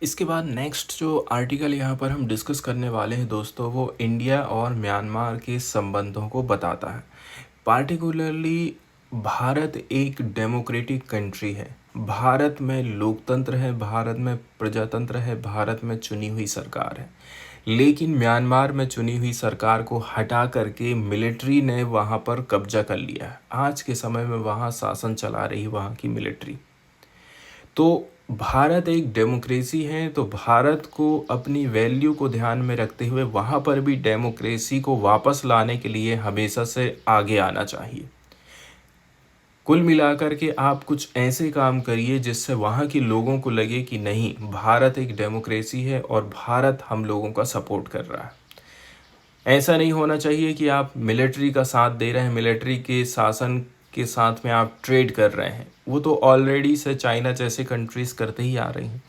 इसके बाद नेक्स्ट जो आर्टिकल यहाँ पर हम डिस्कस करने वाले हैं दोस्तों, वो इंडिया और म्यांमार के संबंधों को बताता है। पार्टिकुलरली भारत एक डेमोक्रेटिक कंट्री है, भारत में लोकतंत्र है, भारत में प्रजातंत्र है, भारत में चुनी हुई सरकार है। लेकिन म्यांमार में चुनी हुई सरकार को हटा करके मिलिट्री ने वहाँ पर कब्जा कर लिया है। आज के समय में वहाँ शासन चला रही वहाँ की मिलिट्री। तो भारत एक डेमोक्रेसी है, तो भारत को अपनी वैल्यू को ध्यान में रखते हुए वहाँ पर भी डेमोक्रेसी को वापस लाने के लिए हमेशा से आगे आना चाहिए। कुल मिलाकर के आप कुछ ऐसे काम करिए जिससे वहाँ के लोगों को लगे कि नहीं, भारत एक डेमोक्रेसी है और भारत हम लोगों का सपोर्ट कर रहा है। ऐसा नहीं होना चाहिए कि आप मिलिट्री का साथ दे रहे हैं, मिलिट्री के शासन के साथ में आप ट्रेड कर रहे हैं। वो तो ऑलरेडी से चाइना जैसे कंट्रीज़ करते ही आ रही हैं।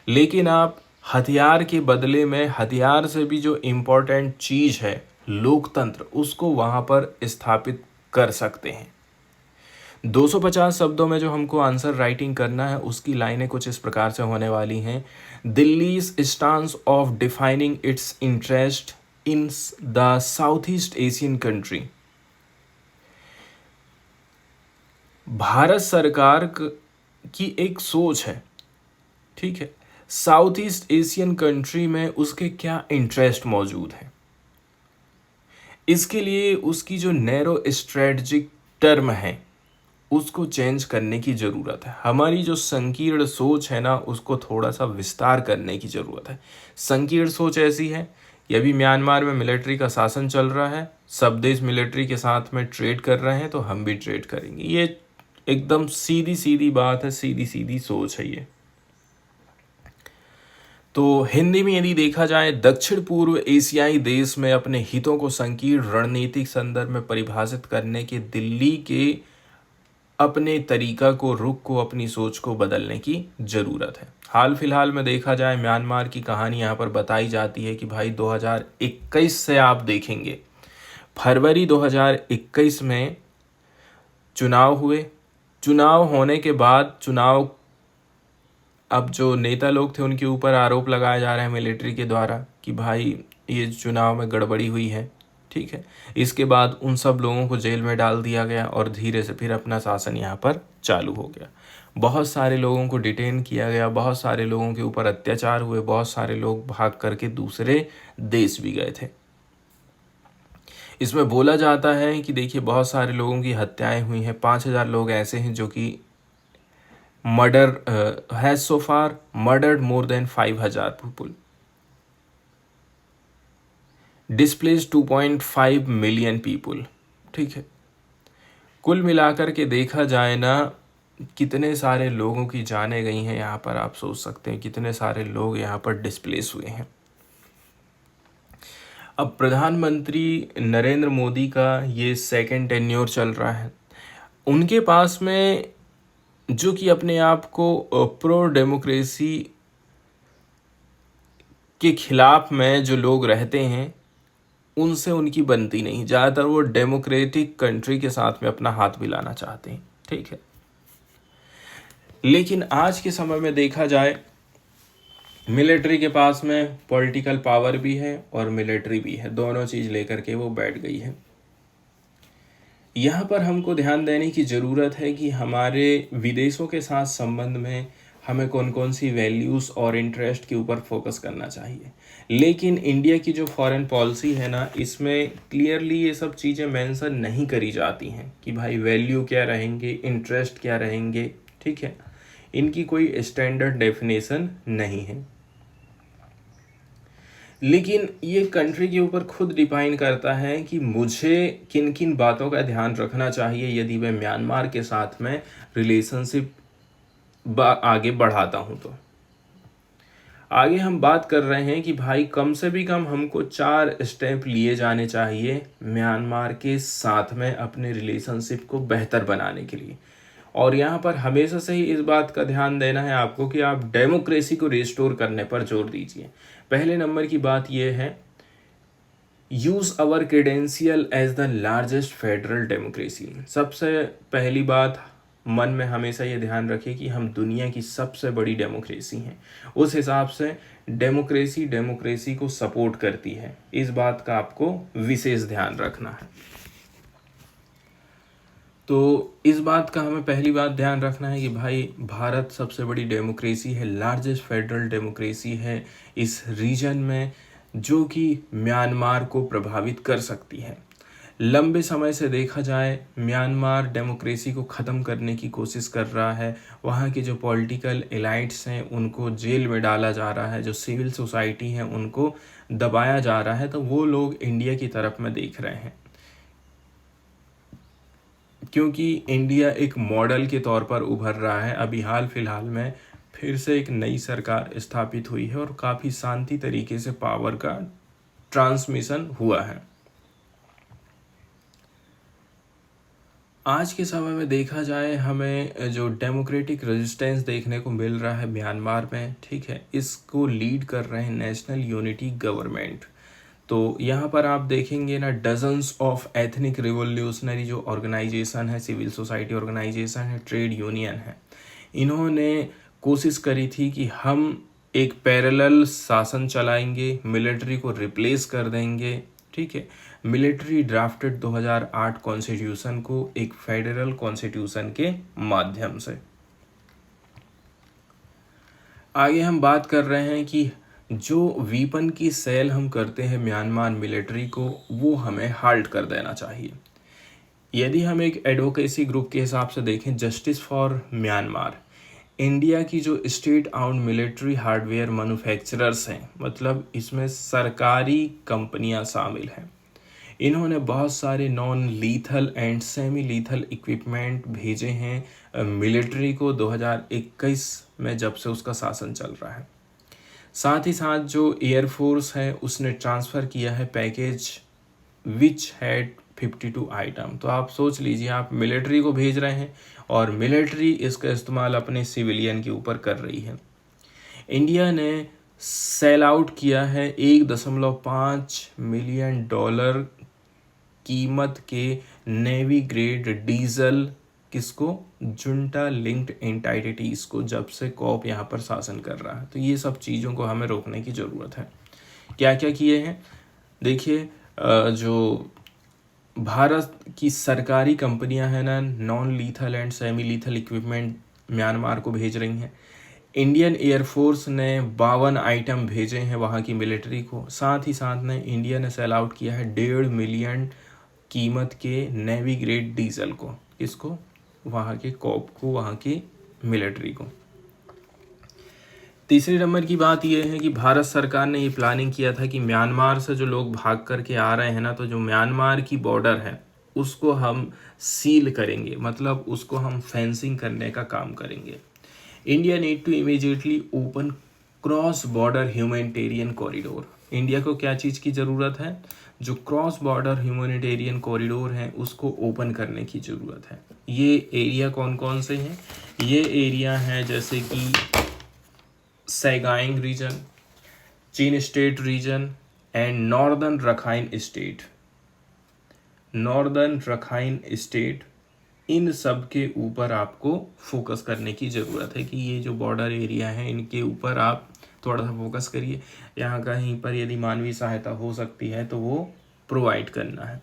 लेकिन आप हथियार के बदले में, हथियार से भी जो इम्पोर्टेंट चीज़ है लोकतंत्र, उसको वहाँ पर स्थापित कर सकते हैं। 250 शब्दों में जो हमको आंसर राइटिंग करना है, उसकी लाइनें कुछ इस प्रकार से होने वाली हैं। Delhi's stance of defining it's interest in the south east Asian country. Bharat सरकार की एक सोच है, ठीक है, साउथ ईस्ट एशियन कंट्री में उसके क्या इंटरेस्ट मौजूद है, इसके लिए उसकी जो नैरो स्ट्रेटजिक टर्म है उसको चेंज करने की ज़रूरत है। हमारी जो संकीर्ण सोच है ना, उसको थोड़ा सा विस्तार करने की ज़रूरत है। संकीर्ण सोच ऐसी है कि अभी म्यांमार में मिलिट्री का शासन चल रहा है, सब देश मिलिट्री के साथ में ट्रेड कर रहे हैं, तो हम भी ट्रेड करेंगे। ये एकदम सीधी सीधी बात है, सीधी सीधी सोच है ये। तो हिंदी में यदि देखा जाए, दक्षिण पूर्व एशियाई देश में अपने हितों को संकीर्ण रणनीतिक संदर्भ में परिभाषित करने के दिल्ली के अपने तरीका को, रुख को, अपनी सोच को बदलने की ज़रूरत है। हाल फिलहाल में देखा जाए, म्यांमार की कहानी यहाँ पर बताई जाती है कि भाई 2021 से आप देखेंगे, फरवरी 2021 में चुनाव हुए। चुनाव होने के बाद अब जो नेता लोग थे उनके ऊपर आरोप लगाए जा रहे हैं मिलिट्री के द्वारा कि भाई ये चुनाव में गड़बड़ी हुई है, ठीक है। इसके बाद उन सब लोगों को जेल में डाल दिया गया और धीरे से फिर अपना शासन यहाँ पर चालू हो गया। बहुत सारे लोगों को डिटेन किया गया, बहुत सारे लोगों के ऊपर अत्याचार हुए, बहुत सारे लोग भाग करके दूसरे देश भी गए थे। इसमें बोला जाता है कि देखिए, बहुत सारे लोगों की हत्याएं हुई हैं। 5000 लोग ऐसे हैं जो कि has so far murdered more than 5000 people, displace 2.5 million people, ठीक है। कुल मिलाकर के देखा जाए ना, कितने सारे लोगों की जानें गई हैं यहाँ पर। आप सोच सकते हैं कितने सारे लोग यहाँ पर डिस्प्लेस हुए हैं। अब प्रधानमंत्री नरेंद्र मोदी का ये सेकंड टेन्योर चल रहा है। उनके पास में जो कि अपने आप को प्रो डेमोक्रेसी के खिलाफ में जो लोग रहते हैं, उनसे उनकी बनती नहीं। ज़्यादातर वो डेमोक्रेटिक कंट्री के साथ में अपना हाथ मिलाना चाहते हैं, ठीक है। लेकिन आज के समय में देखा जाए, मिलिट्री के पास में पॉलिटिकल पावर भी है और मिलिट्री भी है, दोनों चीज़ लेकर के वो बैठ गई है। यहाँ पर हमको ध्यान देने की ज़रूरत है कि हमारे विदेशों के साथ संबंध में हमें कौन कौन सी वैल्यूज़ और इंटरेस्ट के ऊपर फोकस करना चाहिए। लेकिन इंडिया की जो फॉरेन पॉलिसी है ना, इसमें क्लियरली ये सब चीज़ें मेंशन नहीं करी जाती हैं कि भाई वैल्यू क्या रहेंगे, इंटरेस्ट क्या रहेंगे, ठीक है। इनकी कोई स्टैंडर्ड डेफिनेशन नहीं है। लेकिन ये कंट्री के ऊपर खुद डिपाइन करता है कि मुझे किन किन बातों का ध्यान रखना चाहिए यदि मैं म्यांमार के साथ में रिलेशनशिप आगे बढ़ाता हूँ। तो आगे हम बात कर रहे हैं कि भाई कम से भी कम हमको 4 स्टेप लिए जाने चाहिए म्यांमार के साथ में अपने रिलेशनशिप को बेहतर बनाने के लिए। और यहाँ पर हमेशा से ही इस बात का ध्यान देना है आपको कि आप डेमोक्रेसी को रिस्टोर करने पर जोर दीजिए। पहले नंबर की बात यह है, use our credential as the largest federal democracy. सबसे पहली बात, मन में हमेशा ये ध्यान रखें कि हम दुनिया की सबसे बड़ी डेमोक्रेसी हैं। उस हिसाब से डेमोक्रेसी को सपोर्ट करती है, इस बात का आपको विशेष ध्यान रखना है। तो इस बात का हमें पहली बात ध्यान रखना है कि भाई भारत सबसे बड़ी डेमोक्रेसी है, लार्जेस्ट फेडरल डेमोक्रेसी है इस रीजन में, जो कि म्यांमार को प्रभावित कर सकती है। लंबे समय से देखा जाए म्यांमार डेमोक्रेसी को ख़त्म करने की कोशिश कर रहा है। वहाँ के जो पॉलिटिकल एलाइट्स हैं उनको जेल में डाला जा रहा है, जो सिविल सोसाइटी है उनको दबाया जा रहा है। तो वो लोग इंडिया की तरफ में देख रहे हैं, क्योंकि इंडिया एक मॉडल के तौर पर उभर रहा है। अभी हाल फिलहाल में फिर से एक नई सरकार स्थापित हुई है और काफ़ी शांति तरीके से पावर का ट्रांसमिशन हुआ है। आज के समय में देखा जाए हमें जो डेमोक्रेटिक रेजिस्टेंस देखने को मिल रहा है म्यांमार में, ठीक है, इसको लीड कर रहे हैं नेशनल यूनिटी गवर्नमेंट। तो यहाँ पर आप देखेंगे ना, डजन्स ऑफ एथनिक रिवोल्यूशनरी जो ऑर्गेनाइजेशन है, सिविल सोसाइटी ऑर्गेनाइजेशन है, ट्रेड यूनियन है, इन्होंने कोशिश करी थी कि हम एक पैरेलल शासन चलाएंगे, मिलिट्री को रिप्लेस कर देंगे, ठीक है। मिलिट्री ड्राफ्टेड 2008 कॉन्स्टिट्यूशन को एक फेडरल कॉन्स्टिट्यूशन के माध्यम से। आगे हम बात कर रहे हैं कि जो वीपन की सेल हम करते हैं म्यांमार मिलिट्री को, वो हमें हाल्ट कर देना चाहिए। यदि हम एक एडवोकेसी ग्रुप के हिसाब से देखें, जस्टिस फॉर म्यांमार, इंडिया की जो स्टेट आउंड मिलिट्री हार्डवेयर मैन्युफैक्चरर्स हैं, मतलब इसमें सरकारी कंपनियां शामिल हैं, इन्होंने बहुत सारे non lethal and semi lethal equipment भेजे हैं मिलिट्री को 2021 में, जब से उसका शासन चल रहा है। साथ ही साथ जो एयरफोर्स है उसने ट्रांसफ़र किया है पैकेज विच हैड 52 आइटम। तो आप सोच लीजिए, आप मिलिट्री को भेज रहे हैं और मिलिट्री इसका इस्तेमाल अपने सिविलियन के ऊपर कर रही है। इंडिया ने सेल आउट किया है $1.5 मिलियन कीमत के नेवी ग्रेड डीजल, किसको? जुंटा लिंक्ड एंटाइटीज़ को, जब से कॉप यहाँ पर शासन कर रहा है। तो ये सब चीज़ों को हमें रोकने की ज़रूरत है। क्या क्या किए हैं देखिए, जो भारत की सरकारी कंपनियां हैं ना, non lethal and semi lethal equipment Myanmar को भेज रही हैं। इंडियन एयरफोर्स ने 52 आइटम भेजे हैं वहाँ की मिलिट्री को। साथ ही साथ ने इंडिया ने सेल आउट किया है 1.5 मिलियन कीमत के नेवी ग्रेड डीजल को, किसको? वहाँ के कॉप को, वहाँ की मिलिट्री को। तीसरे नंबर की बात यह है कि भारत सरकार ने ये प्लानिंग किया था कि म्यांमार से जो लोग भाग करके आ रहे हैं ना, तो जो म्यांमार की बॉर्डर है उसको हम सील करेंगे, मतलब उसको हम फेंसिंग करने का काम करेंगे। India need to immediately open cross border humanitarian corridor. India को क्या चीज़ की ज़रूरत है? जो क्रॉस बॉर्डर ह्यूमैनिटेरियन कॉरिडोर है उसको ओपन करने की ज़रूरत है। ये एरिया कौन कौन से हैं? ये एरिया हैं जैसे कि Sagaing region, Chin state region and northern Rakhine state. Northern Rakhine state, इन सब के ऊपर आपको फोकस करने की ज़रूरत है कि ये जो बॉर्डर एरिया है इनके ऊपर आप थोड़ा सा फोकस करिए। यहाँ कहीं पर यदि मानवीय सहायता हो सकती है तो वो प्रोवाइड करना है।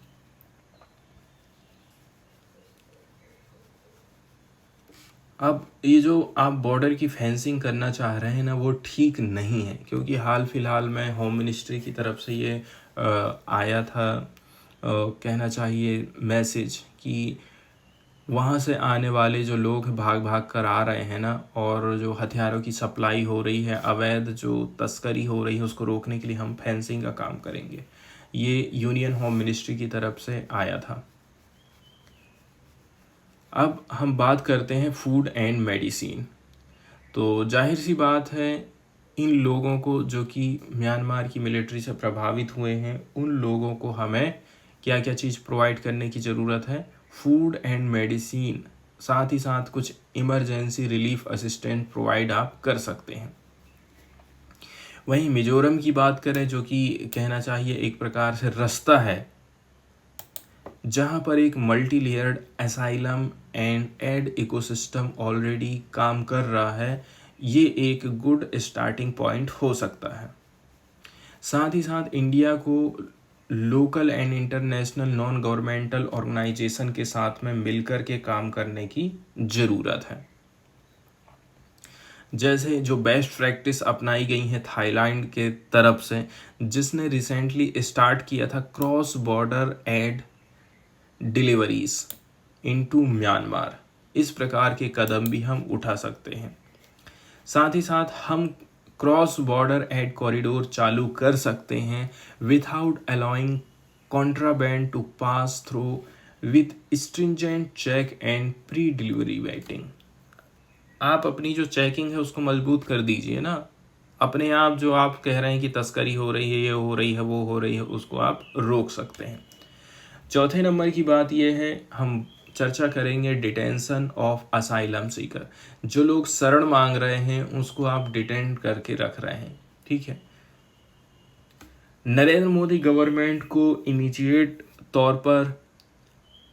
अब ये जो आप बॉर्डर की फेंसिंग करना चाह रहे हैं ना, वो ठीक नहीं है, क्योंकि हाल फिलहाल में होम मिनिस्ट्री की तरफ से ये आया था, कहना चाहिए मैसेज, कि वहाँ से आने वाले जो लोग भाग भाग कर आ रहे हैं ना, और जो हथियारों की सप्लाई हो रही है, अवैध जो तस्करी हो रही है, उसको रोकने के लिए हम फेंसिंग का काम करेंगे। ये यूनियन होम मिनिस्ट्री की तरफ से आया था। अब हम बात करते हैं फूड एंड मेडिसिन। तो जाहिर सी बात है, इन लोगों को जो कि म्यांमार की मिलिट्री से प्रभावित हुए हैं, उन लोगों को हमें क्या क्या चीज़ प्रोवाइड करने की ज़रूरत है? फूड एंड मेडिसिन, साथ ही साथ कुछ इमरजेंसी रिलीफ असिस्टेंट प्रोवाइड आप कर सकते हैं। वहीं मिजोरम की बात करें, जो कि कहना चाहिए एक प्रकार से रास्ता है जहाँ पर एक multi layered asylum and aid ecosystem already काम कर रहा है, ये एक गुड स्टार्टिंग पॉइंट हो सकता है। साथ ही साथ इंडिया को local and international non governmental organization के साथ में मिलकर के काम करने की ज़रूरत है। जैसे जो बेस्ट प्रैक्टिस अपनाई गई है थाईलैंड के तरफ से, जिसने रिसेंटली स्टार्ट किया था cross border aid deliveries into Myanmar, इस प्रकार के कदम भी हम उठा सकते हैं। साथ ही साथ हम क्रॉस बॉर्डर एड कॉरिडोर चालू कर सकते हैं without allowing contraband to pass through with stringent check and pre delivery vetting. आप अपनी जो चेकिंग है उसको मजबूत कर दीजिए ना। अपने आप जो आप कह रहे हैं कि तस्करी हो रही है, ये हो रही है, वो हो रही है, उसको आप रोक सकते हैं। चौथे नंबर की बात यह है, हम चर्चा करेंगे डिटेंशन ऑफ असाइलम सीकर। जो लोग शरण मांग रहे हैं उसको आप डिटेन करके रख रहे हैं, ठीक है। नरेंद्र मोदी गवर्नमेंट को इमीडिएट तौर पर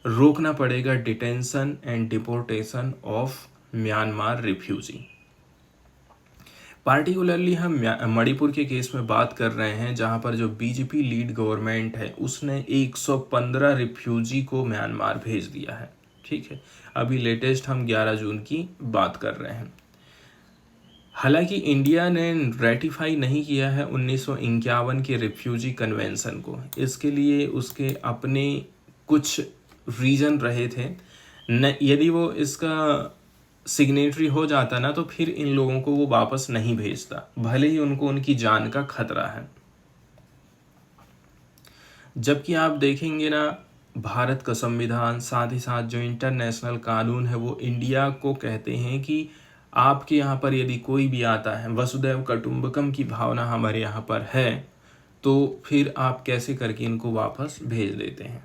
रोकना पड़ेगा detention and deportation of Myanmar refugee. Particularly हम मणिपुर के केस में बात कर रहे हैं, जहां पर जो बीजेपी लीड गवर्नमेंट है उसने 115 रिफ्यूजी को म्यांमार भेज दिया है, ठीक है। अभी लेटेस्ट हम 11 जून की बात कर रहे हैं। हालांकि इंडिया ने रेटिफाई नहीं किया है 1951 के रिफ्यूजी कन्वेंशन को। इसके लिए उसके अपने कुछ रीजन रहे थे न। यदि वो इसका सिग्नेटरी हो जाता ना तो फिर इन लोगों को वो वापस नहीं भेजता, भले ही उनको उनकी जान का खतरा है। जबकि आप देखेंगे ना, भारत का संविधान साथ ही साथ जो इंटरनेशनल कानून है वो इंडिया को कहते हैं कि आपके यहाँ पर यदि कोई भी आता है, वसुदैव कुटुंबकम की भावना हमारे यहाँ पर है, तो फिर आप कैसे करके इनको वापस भेज देते हैं।